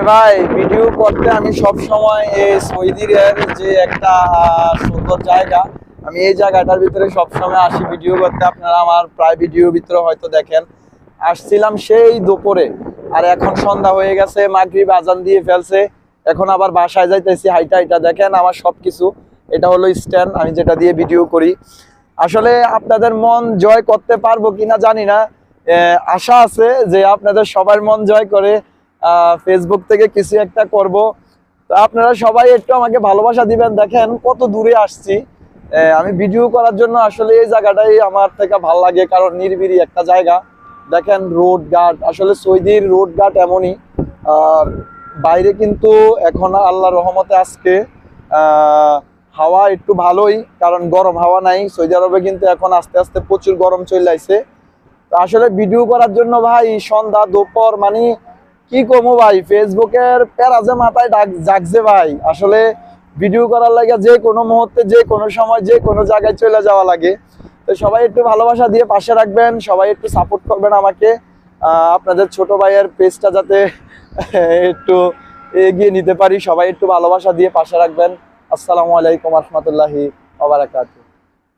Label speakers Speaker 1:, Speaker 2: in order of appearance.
Speaker 1: ভাই ভিডিও করতে আমি সব সময় এই সৌদির যে একটা সুন্দর জায়গা, আমি এই জায়গাটার ভিতরে সব সময় আসি ভিডিও করতে। আপনারা আমার প্রায় ভিডিও ভিতরে হয়তো দেখেন। আসছিলাম সেই দুপুরে, আর এখন সন্ধ্যা হয়ে গেছে, মাগরিব আজান দিয়ে ফেলছে। এখন আবার বাসায় যাইতেছি হাইটা হাইটা। দেখেন আমার সবকিছু, এটা হলো স্ট্যান্ড, আমি যেটা দিয়ে ভিডিও করি। আসলে আপনাদের মন জয় করতে পারবো কিনা জানি না, আশা আছে যে আপনাদের সবার মন জয় করে ফেসবুক থেকে কিছু একটা করব। তো আপনারা সবাই একটু আমাকে ভালোবাসা দিবেন। দেখেন কত দূরে আসছি আমি ভিডিও করার জন্য। আসলে এই জায়গাটাই আমার থেকে ভালো লাগে, কারণ নিরিবিলি একটা জায়গা। দেখেন রোড ঘাট, আসলে সৌদির রোড ঘাট এমনই। বাইরে কিন্তু এখন আল্লাহর রহমতে আজকে হাওয়া একটু ভালোই, কারণ গরম হাওয়া নাই। সৌদি আরবে কিন্তু এখন আস্তে আস্তে প্রচুর গরম চলে আসছে। তো আসলে ভিডিও করার জন্য ভাই সন্ধ্যা দুপুর মানে কি কমো ভাই, ফেসবুকের প্যারাজে মাথায় জাগছে ভাই। আসলে ভিডিও করার লাগে যে কোনো মুহূর্তে, যে কোনো সময়, যে কোনো জায়গায় চলে যাওয়া লাগে। তো সবাই একটু ভালোবাসা দিয়ে পাশে রাখবেন, সবাই একটু সাপোর্ট করবেন আমাকে। আপনাদের ছোট ভাইয়ের পেজটা যাতে একটু এগিয়ে নিতে পারি, সবাই একটু ভালোবাসা দিয়ে পাশে রাখবেন। আসসালামু আলাইকুম রহমতুল্লাহি ওয়া বারাকাতুহু।